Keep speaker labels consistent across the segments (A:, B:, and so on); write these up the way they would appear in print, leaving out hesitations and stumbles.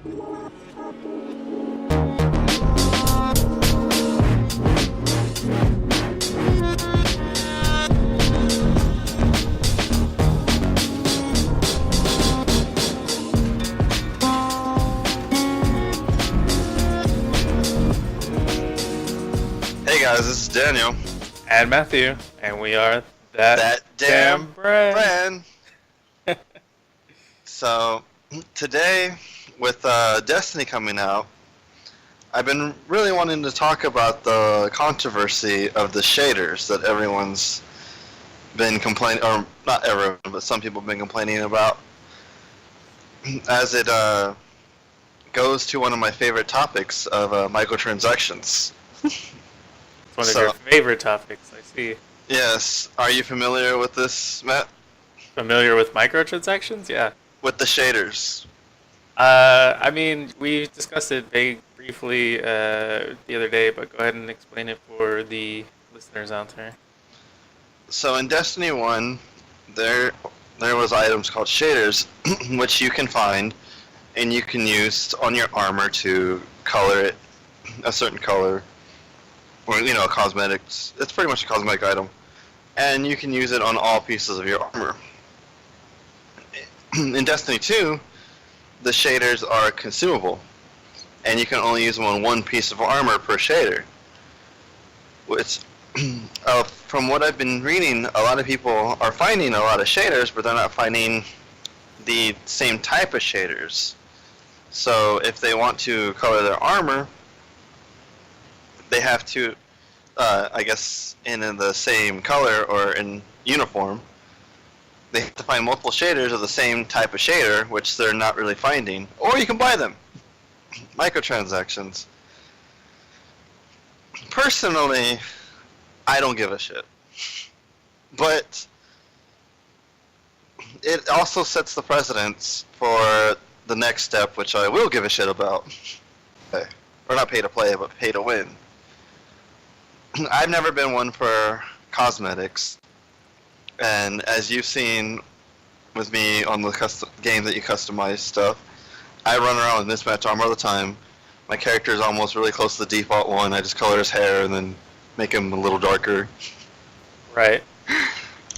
A: Hey guys, this is Daniel.
B: And Matthew, and we are that damn brand.
A: So, today, with Destiny coming out, I've been really wanting to talk about the controversy of the shaders that everyone's been complaining, or not everyone, but some people have been complaining about, as it goes to one of my favorite topics of microtransactions.
B: One of your favorite topics, I see.
A: Yes. Are you familiar with this, Matt?
B: Familiar with microtransactions? Yeah.
A: With the shaders.
B: I mean, we discussed it briefly the other day, but go ahead and explain it for the listeners out there.
A: So in Destiny 1, there was items called shaders, which you can find, and you can use on your armor to color it a certain color. Or, cosmetics. It's pretty much a cosmetic item. And you can use it on all pieces of your armor. In Destiny 2, the shaders are consumable. And you can only use them on one piece of armor per shader. Which, from what I've been reading, a lot of people are finding a lot of shaders, but they're not finding the same type of shaders. So if they want to color their armor, they have to, I guess, in the same color or in uniform, they have to find multiple shaders of the same type of shader, which they're not really finding. Or you can buy them. Microtransactions. Personally, I don't give a shit. But it also sets the precedence for the next step, which I will give a shit about. Or not pay to play, but pay to win. I've never been one for cosmetics, and as you've seen with me on the game that you customize stuff, I run around with mismatched armor all the time. My character is almost really close to the default one. I just color his hair and then make him a little darker.
B: Right.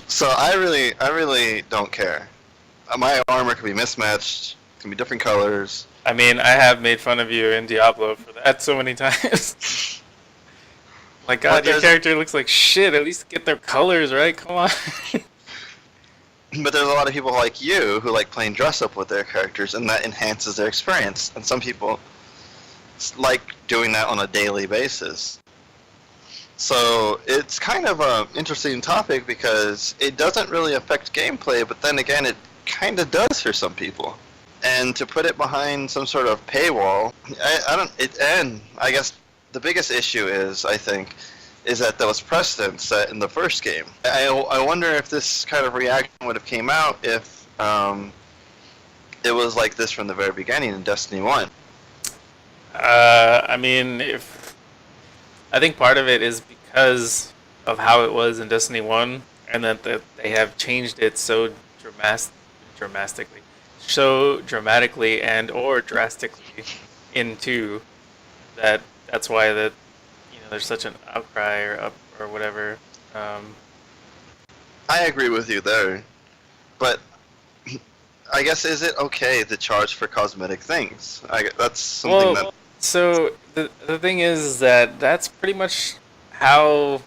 A: So I really don't care. My armor can be mismatched, can be different colors.
B: I mean, I have made fun of you in Diablo for that so many times. My God, your character looks like shit. At least get their colors right. Come on.
A: But there's a lot of people like you who like playing dress up with their characters, and that enhances their experience. And some people like doing that on a daily basis. So it's kind of an interesting topic because it doesn't really affect gameplay, but then again, it kind of does for some people. And to put it behind some sort of paywall, and I guess the biggest issue is, I think, is that there was precedent set in the first game. I wonder if this kind of reaction would have came out if it was like this from the very beginning in Destiny 1.
B: I mean, I think part of it is because of how it was in Destiny 1, and that they have changed it so dramatically and or drastically in 2 that that's why there's such an outcry or whatever.
A: I agree with you there, but I guess is it okay to charge for cosmetic things? That's something that.
B: So the thing is that that's pretty much how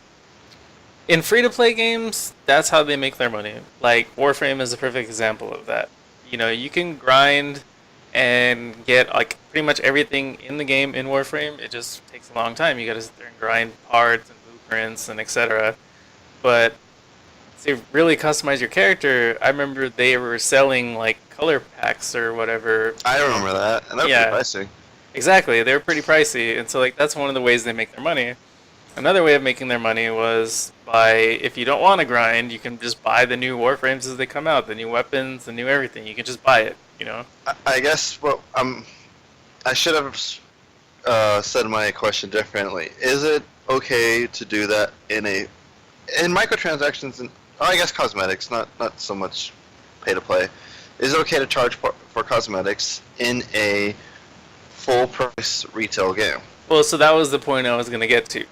B: in free-to-play games, that's how they make their money. Like Warframe is a perfect example of that. You can grind and get like pretty much everything in the game in Warframe. It just takes a long time. You gotta sit there and grind parts and blueprints and etc. But to really customize your character, I remember they were selling like color packs or whatever.
A: I remember that, and they're pretty pricey.
B: Exactly, they're pretty pricey, and so like that's one of the ways they make their money. Another way of making their money was by, if you don't want to grind, you can just buy the new Warframes as they come out, the new weapons, the new everything. You can just buy it,
A: I guess I should have said my question differently. Is it okay to do that in microtransactions and I guess cosmetics, not so much pay to play? Is it okay to charge for cosmetics in a full price retail game.
B: Well, so that was the point I was going to get to.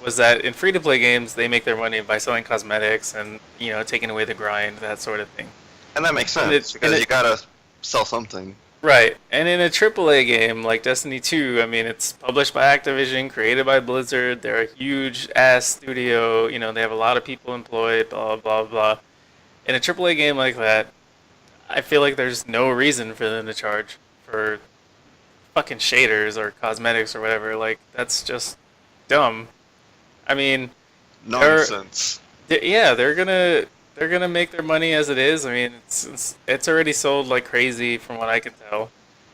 B: Was that in free to play games they make their money by selling cosmetics and taking away the grind, that sort of thing.
A: And that makes sense because you gotta sell something.
B: Right, and in a AAA game like Destiny 2, I mean, it's published by Activision, created by Blizzard. They're a huge ass studio. They have a lot of people employed. Blah blah blah. In a AAA game like that, I feel like there's no reason for them to charge for fucking shaders or cosmetics or whatever. Like, that's just dumb. I mean,
A: nonsense.
B: They're gonna make their money as it is. I mean, it's already sold like crazy from what I can tell.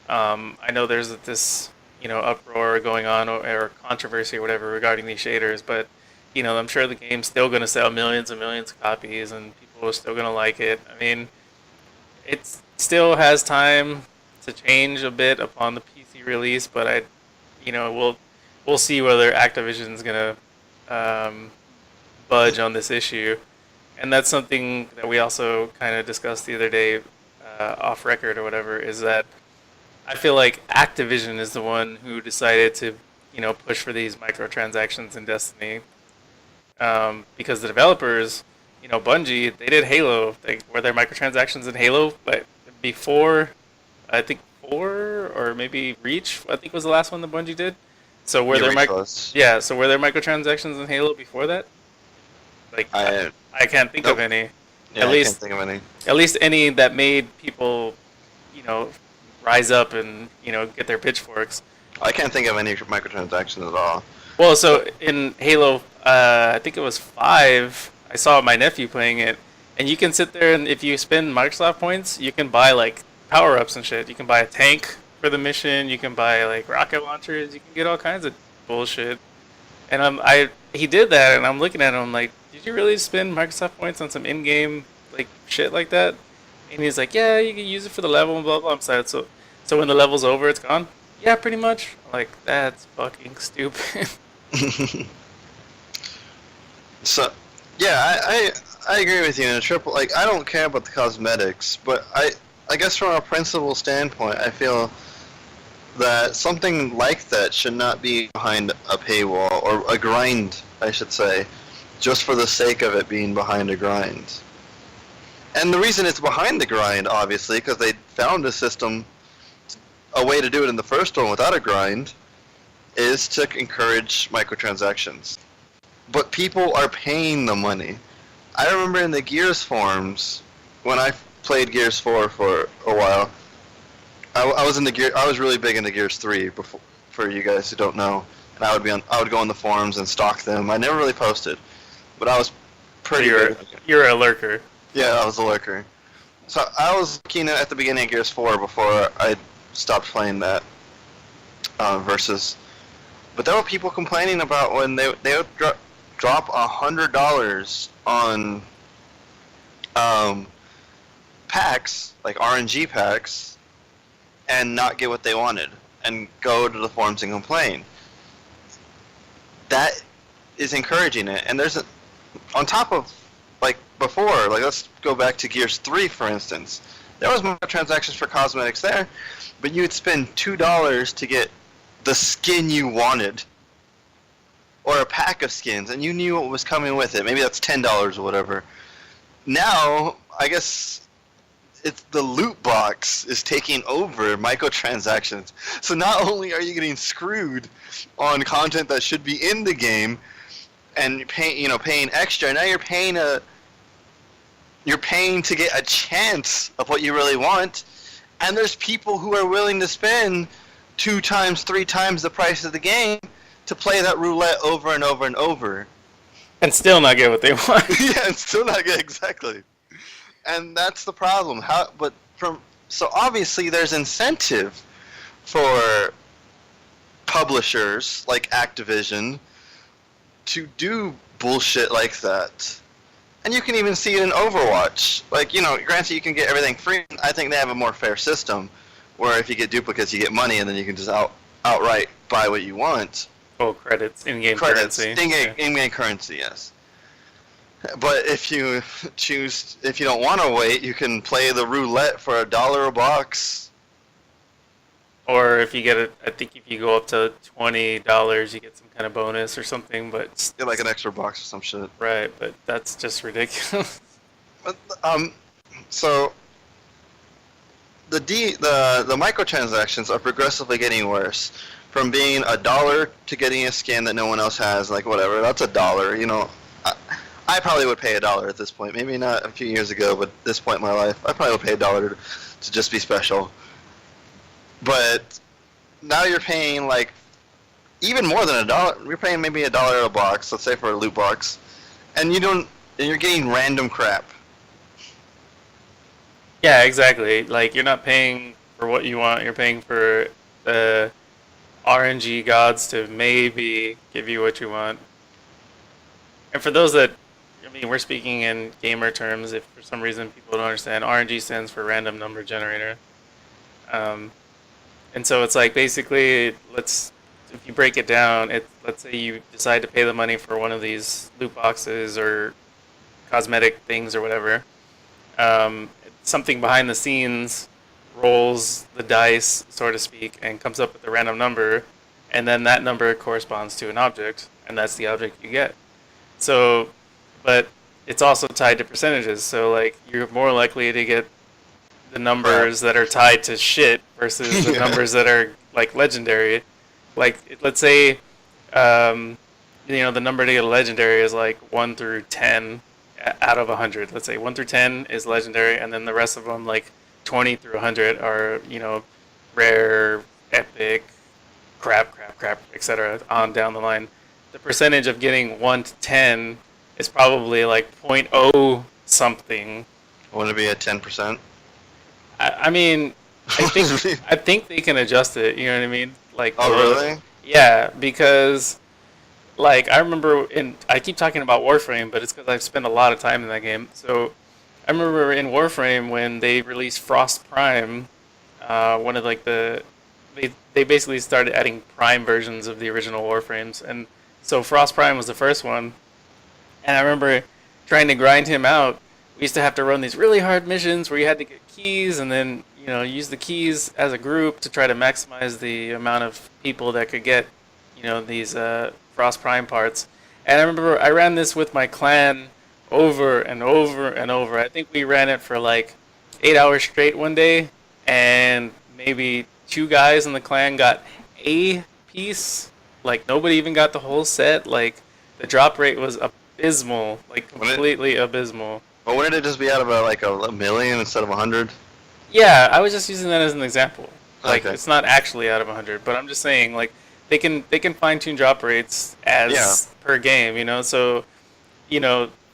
B: I know there's this uproar going on or controversy or whatever regarding these shaders, but I'm sure the game's still gonna sell millions and millions of copies, and people are still gonna like it. I mean, it still has time to change a bit upon the PC release, but we'll see whether Activision's gonna budge on this issue. And that's something that we also kind of discussed the other day, off record or whatever, is that I feel like Activision is the one who decided to, push for these microtransactions in Destiny. Because the developers, Bungie, they did Halo. Were there microtransactions in Halo? But before, I think 4 or maybe Reach, I think was the last one that Bungie did. So were there so were there microtransactions in Halo before that? Like, I can't think of any.
A: Yeah, I can't think of any.
B: At least any that made people, rise up and, get their pitchforks.
A: I can't think of any microtransactions at all.
B: Well, so in Halo, I think it was 5, I saw my nephew playing it, and you can sit there and if you spend Microsoft points, you can buy, like, power-ups and shit. You can buy a tank for the mission, you can buy, like, rocket launchers, you can get all kinds of bullshit. And he did that, and I'm looking at him like, did you really spend Microsoft points on some in-game like shit like that? And he's like, yeah, you can use it for the level and blah blah. I'm sorry, so when the level's over, it's gone. Yeah, pretty much. I'm like, that's fucking stupid.
A: So, yeah, I agree with you in a triple. Like, I don't care about the cosmetics, but I guess from a principle standpoint, I feel that something like that should not be behind a paywall, or a grind, I should say, just for the sake of it being behind a grind. And the reason it's behind the grind, obviously, because they found a system, a way to do it in the first one without a grind, is to encourage microtransactions. But people are paying the money. I remember in the Gears forums, when I played Gears 4 for a while, I was really big into Gears 3 before, for you guys who don't know. And I would go on the forums and stalk them. I never really posted, but I was pretty good.
B: You're a lurker.
A: Yeah, I was a lurker. So I was looking at the beginning of Gears 4 before I stopped playing that versus. But there were people complaining about when they would drop $100 on packs, like RNG packs, and not get what they wanted, and go to the forums and complain. That is encouraging it, and there's on top of, like, before, like, let's go back to Gears 3, for instance. There was more transactions for cosmetics there, but you would spend $2 to get the skin you wanted, or a pack of skins, and you knew what was coming with it. Maybe that's $10 or whatever. Now, I guess it's the loot box is taking over microtransactions. So not only are you getting screwed on content that should be in the game, and paying extra, now you're paying to get a chance of what you really want, and there's people who are willing to spend 2 times, 3 times the price of the game to play that roulette over and over and over.
B: And still not get what they want.
A: Yeah, and still not get, exactly. And that's the problem. So obviously there's incentive for publishers like Activision to do bullshit like that. And you can even see it in Overwatch. Like, granted you can get everything free. I think they have a more fair system where if you get duplicates you get money and then you can just outright buy what you want.
B: Oh, credits, in-game currency.
A: In-game currency, yes. But if you don't want to wait, you can play the roulette for $1 a box.
B: Or if you get it, I think if you go up to $20, you get some kind of bonus or something. But
A: Get like an extra box or some shit.
B: right, but that's just ridiculous.
A: But, so the microtransactions are progressively getting worse. From being $1 to getting a skin that no one else has, like whatever, that's $1. You know, I probably would pay $1 at this point. Maybe not a few years ago, but at this point in my life, I probably would pay $1 to just be special. But now you're paying like even more than $1. You're paying maybe $1 a box, let's say for a loot box, and you're getting random crap.
B: Yeah, exactly. Like you're not paying for what you want. You're paying for the RNG gods to maybe give you what you want. And for those that, I mean, we're speaking in gamer terms. If for some reason people don't understand, RNG stands for random number generator. And so it's like basically, if you break it down, let's say you decide to pay the money for one of these loot boxes or cosmetic things or whatever. Something behind the scenes rolls the dice, so to speak, and comes up with a random number, and then that number corresponds to an object, and that's the object you get. So, but it's also tied to percentages. So like you're more likely to get the numbers that are tied to shit versus the numbers that are like legendary. Like let's say, the number to get a legendary is like 1 through 10 out of 100. Let's say 1 through 10 is legendary, and then the rest of them like 20 through 100 are rare, epic, crap, etc. on down the line. The percentage of getting 1 to 10 is probably like 0.0 something.
A: Wouldn't it be at 10%?
B: I mean, I think they can adjust it. You know what I mean? Like,
A: oh really?
B: Yeah, because like I remember I keep talking about Warframe, but it's because I've spent a lot of time in that game. So I remember in Warframe when they released Frost Prime, one of like they basically started adding Prime versions of the original Warframes, and so Frost Prime was the first one, and I remember trying to grind him out. We used to have to run these really hard missions where you had to get keys and then use the keys as a group to try to maximize the amount of people that could get these Frost Prime parts. And I remember I ran this with my clan over and over and over. I think we ran it for like 8 hours straight one day, and maybe 2 guys in the clan got a piece. Like nobody even got the whole set. Like the drop rate was abysmal, like completely abysmal.
A: Well, wouldn't it just be out of like a million instead of 100?
B: Yeah, I was just using that as an example. Like
A: Okay.
B: it's not actually out of 100, but I'm just saying like they can fine tune drop rates as per game, So,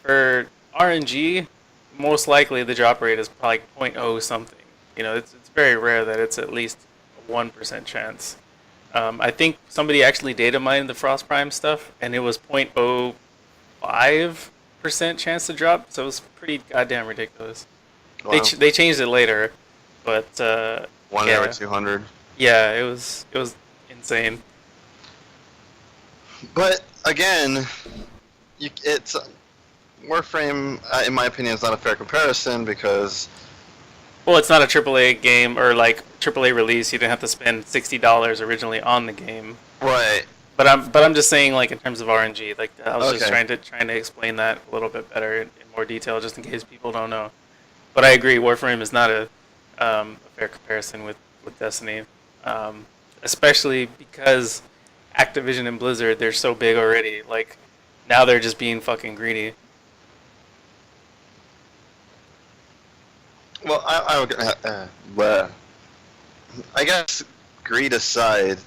B: for RNG, most likely the drop rate is probably like 0.0 something. It's very rare that it's at least a 1% chance. I think somebody actually data mined the Frost Prime stuff, and it was 0.05% chance to drop, so it was pretty goddamn ridiculous.
A: Wow.
B: They changed it later, but
A: One
B: yeah.
A: every 200.
B: Yeah, it was insane.
A: But again, it's Warframe, in my opinion, is not a fair comparison because
B: Well, it's not a AAA game or like AAA release. You didn't have to spend $60 originally on the game.
A: right.
B: But I'm just saying like in terms of RNG. Like I was just
A: Okay.
B: trying to explain that a little bit better in more detail, just in case people don't know. But I agree, Warframe is not a fair comparison with Destiny, especially because Activision and Blizzard, they're so big already. Like now they're just being fucking greedy.
A: Well, I guess greed aside,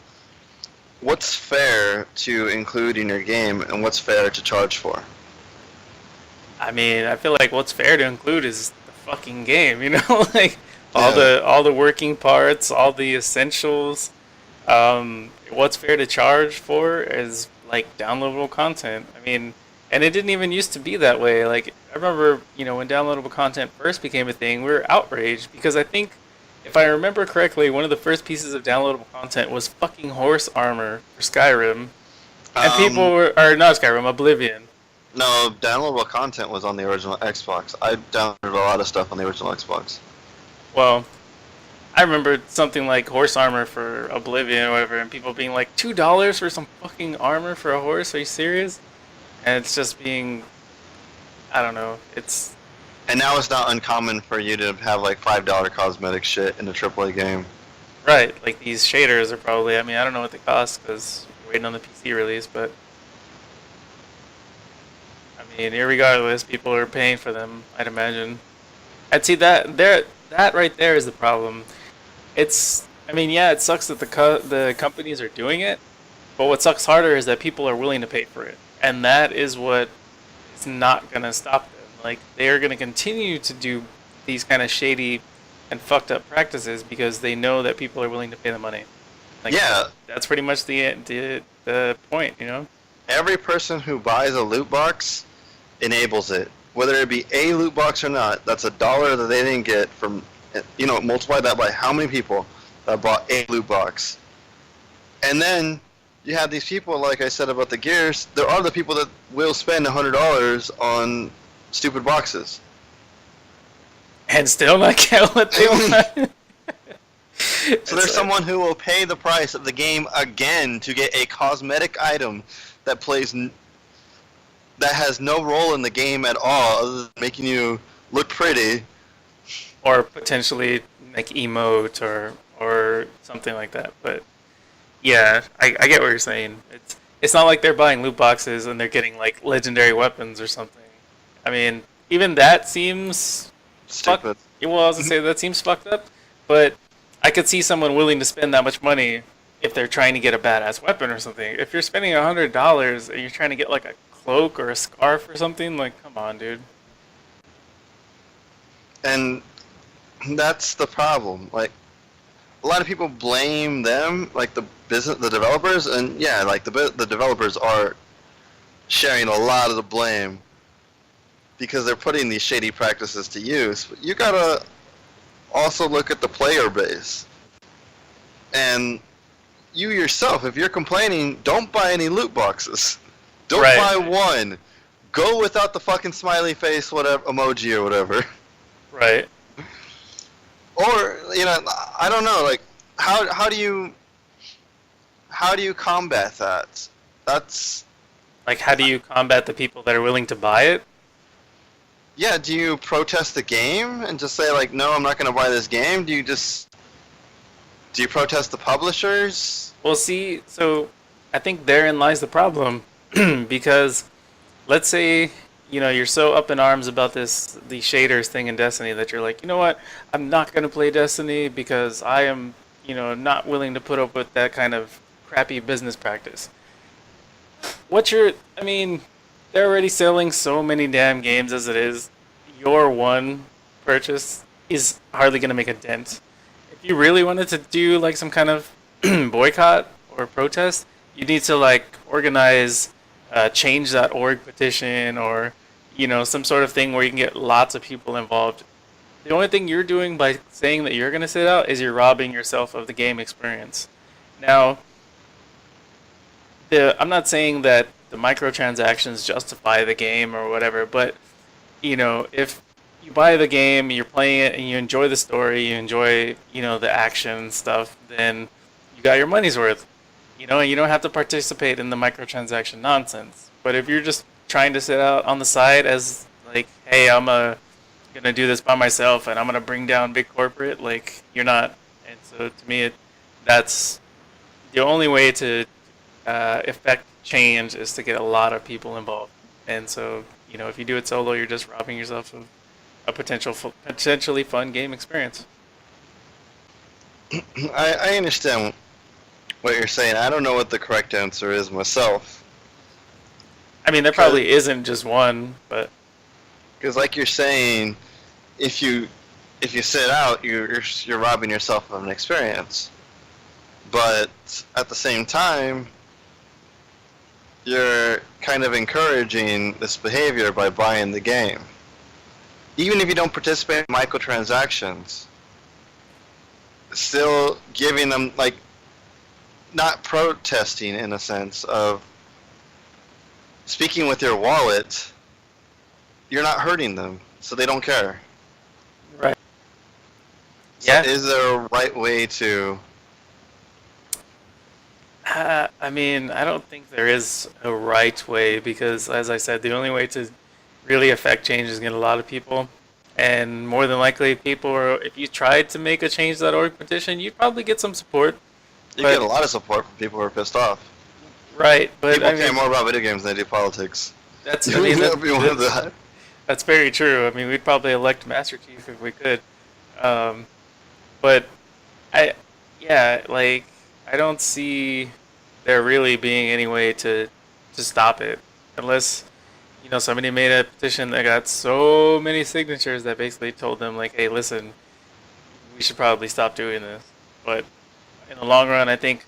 A: what's fair to include in your game and what's fair to charge for?
B: I mean, I feel like what's fair to include is the fucking game, like all the working parts, all the essentials. What's fair to charge for is like downloadable content. I mean, and it didn't even used to be that way. Like I remember, when downloadable content first became a thing, we were outraged because I think, if I remember correctly, one of the first pieces of downloadable content was fucking horse armor for Skyrim, and people or not Skyrim, Oblivion.
A: No, downloadable content was on the original Xbox. I downloaded a lot of stuff on the original Xbox.
B: Well, I remember something like horse armor for Oblivion or whatever, and people being like $2 for some fucking armor for a horse. Are you serious? And it's just being, I don't know. It's
A: And now it's not uncommon for you to have like $5 cosmetic shit in a AAA game.
B: right. Like these shaders are probably. I mean, I don't know what they cost because we're waiting on the PC release, but I mean, irregardless, people are paying for them. I'd imagine. I'd see that there. That right there is the problem. It's. I mean, yeah, it sucks that the companies are doing it, but what sucks harder is that people are willing to pay for it, and that is what is not gonna stop them. Like they are gonna continue to do these kind of shady and fucked up practices because they know that people are willing to pay the money. Like,
A: Yeah,
B: that's pretty much the point, you know.
A: every person who buys a loot box enables it. Whether it be a loot box or not, that's $1 that they didn't get from, multiply that by how many people that bought a loot box. And then you have these people, like I said about the gears, there are the people that will spend $100 on stupid boxes.
B: And still not get what they want.
A: So there's someone who will pay the price of the game again to get a cosmetic item that that has no role in the game at all, other than making you look pretty.
B: Or potentially like emote or something like that. But yeah, I get what you're saying. It's not like they're buying loot boxes and they're getting like legendary weapons or something. I mean, even that seems
A: Stupid.
B: Well, I was gonna say that seems fucked up, but I could see someone willing to spend that much money if they're trying to get a badass weapon or something. If you're spending $100 and you're trying to get like a cloak or a scarf or something, like come on, dude.
A: And that's the problem. Like, a lot of people blame them, like the developers, and yeah, like the developers are sharing a lot of the blame because they're putting these shady practices to use. But you gotta also look at the player base. And you yourself, if you're complaining, don't buy any loot boxes. Don't
B: Right.
A: buy one. Go without the fucking smiley face, whatever emoji or whatever.
B: Right.
A: Or I don't know. Like, how do you combat that? That's
B: Like, how do you combat the people that are willing to buy it?
A: yeah. Do you protest the game and just say like, no, I'm not going to buy this game? Do you protest the publishers?
B: Well, see, so I think therein lies the problem, because let's say you're so up in arms about the shaders thing in Destiny that you're like, you know what, I'm not gonna play Destiny because I am not willing to put up with that kind of crappy business practice. I mean, they're already selling so many damn games as it is. Your one purchase is hardly gonna make a dent. If you really wanted to do like some kind of boycott or protest, you need to like organize change.org petition or some sort of thing where you can get lots of people involved. The only thing you're doing by saying that you're going to sit out is you're robbing yourself of the game experience. Now, I'm not saying that the microtransactions justify the game or whatever, but if you buy the game, you're playing it, and you enjoy the story, you enjoy the action and stuff, then you got your money's worth. And you don't have to participate in the microtransaction nonsense. But if you're just trying to sit out on the side as like, hey, I'm gonna do this by myself and I'm gonna bring down big corporate, like you're not. And so to me, that's the only way to effect change is to get a lot of people involved. And so if you do it solo, you're just robbing yourself of a potentially fun game experience.
A: I understand what you're saying. I don't know what the correct answer is myself.
B: I mean, there probably isn't just one, but
A: Because like you're saying, if you sit out, you're robbing yourself of an experience. But at the same time, you're kind of encouraging this behavior by buying the game. Even if you don't participate in microtransactions, still giving them, like, not protesting in a sense of speaking with your wallet, you're not hurting them, so they don't care.
B: right.
A: So
B: Yeah.
A: is there a right way to?
B: I mean, I don't think there is a right way because, as I said, the only way to really affect change is get a lot of people. And more than likely, people are, if you tried to make a change.org petition, you'd probably get some support.
A: You get
B: But,
A: a lot of support from people who are pissed off.
B: right, but
A: People
B: I
A: care
B: mean,
A: more about video games than they do politics.
B: I mean,
A: That would be one of the.
B: that's very true. I mean, we'd probably elect Master Chief if we could. Um, but I, yeah, like, I don't see there really being any way to stop it unless somebody made a petition that got so many signatures that basically told them like, hey, listen, we should probably stop doing this. But in the long run, I think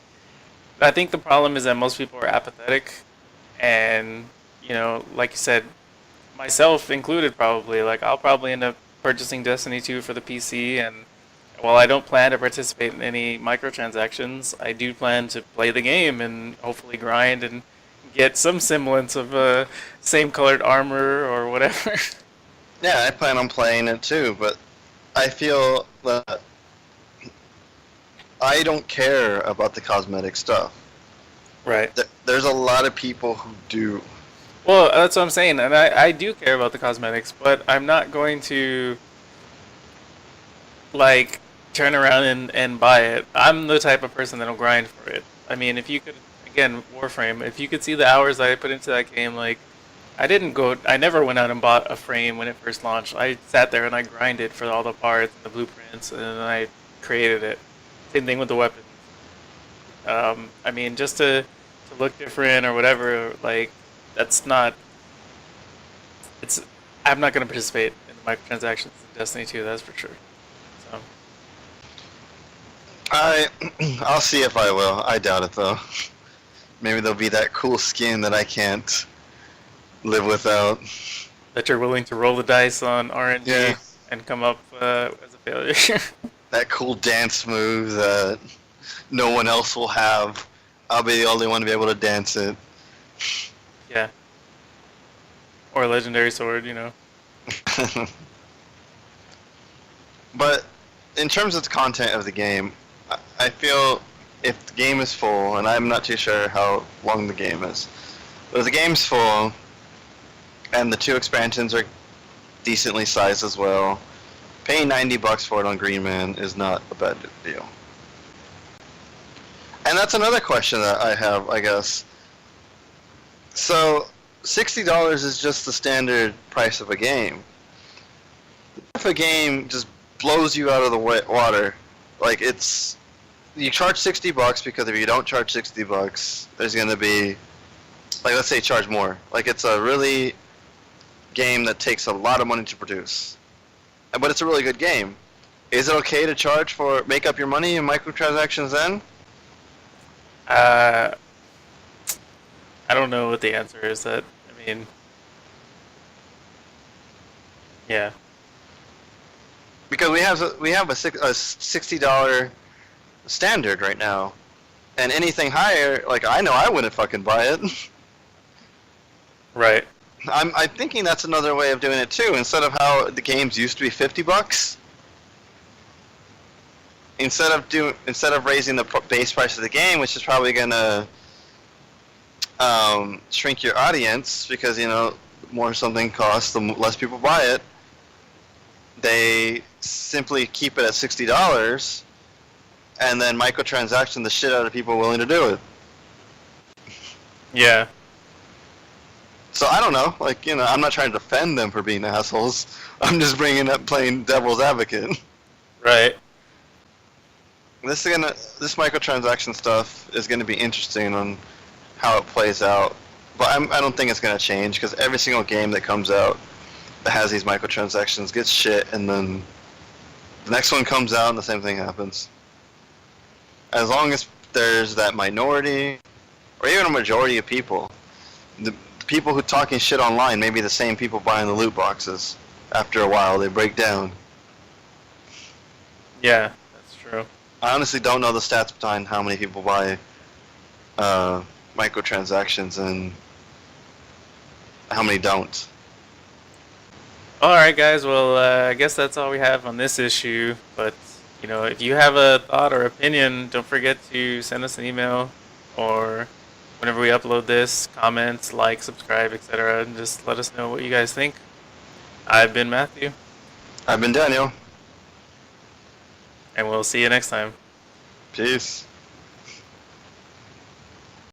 B: the problem is that most people are apathetic, and like you said, myself included, probably like I'll probably end up purchasing Destiny 2 for the PC, and while I don't plan to participate in any microtransactions, I do plan to play the game and hopefully grind and get some semblance of same colored armor or whatever.
A: Yeah, I plan on playing it too, but I feel that I don't care about the cosmetic stuff.
B: Right.
A: There's a lot of people who do.
B: Well, that's what I'm saying, and I do care about the cosmetics, but I'm not going to like turn around and buy it. I'm the type of person that'll grind for it. I mean, if you could, again, Warframe, if you could see the hours that I put into that game, like, I never went out and bought a frame when it first launched. I sat there and I grinded for all the parts and the blueprints, and then I created it. Same thing with the weapons. I mean, just to look different or whatever, like, that's not, it's, I'm not going to participate in the microtransactions in Destiny 2, that's for sure. So,
A: I'll see if I will. I doubt it though. Maybe there'll be that cool skin that I can't live without.
B: that you're willing to roll the dice on RNG
A: Yeah.
B: and come up as a failure.
A: That cool dance move that no one else will have. I'll be the only one to be able to dance it.
B: Yeah. Or a legendary sword,
A: But in terms of the content of the game, I feel if the game is full, and I'm not too sure how long the game is, but if the game's full, and the 2 expansions are decently sized as well, paying $90 for it on Green Man is not a bad deal. And that's another question that I have, I guess. So, $60 is just the standard price of a game. If a game just blows you out of the water, like you charge $60 because if you don't charge $60, there's going to be, like, let's say charge more. Like, it's a really game that takes a lot of money to produce, but it's a really good game. Is it okay to make up your money in microtransactions then?
B: I don't know what the answer is. That, I mean, yeah.
A: Because we have a $60 standard right now, and anything higher, like, I know I wouldn't fucking buy it.
B: Right.
A: I'm thinking that's another way of doing it too. Instead of how the games used to be $50, instead of raising the base price of the game, which is probably gonna shrink your audience because the more something costs, the less people buy it. They simply keep it at $60, and then microtransaction the shit out of people willing to do it.
B: Yeah.
A: So I don't know, like, I'm not trying to defend them for being assholes. I'm just bringing up playing devil's advocate.
B: Right.
A: This microtransaction stuff is gonna be interesting on how it plays out, but I don't think it's gonna change because every single game that comes out that has these microtransactions gets shit, and then the next one comes out and the same thing happens. As long as there's that minority, or even a majority of people, the people who talking shit online may be the same people buying the loot boxes. After a while, they break down.
B: Yeah, that's true.
A: I honestly don't know the stats behind how many people buy microtransactions and how many don't.
B: All right, guys. Well, I guess that's all we have on this issue. But You know, if you have a thought or opinion, don't forget to send us an email, or whenever we upload this, comments, like, subscribe, etc. And just let us know what you guys think. I've been Matthew,
A: I've been Daniel.
B: and we'll see you next time.
A: Peace.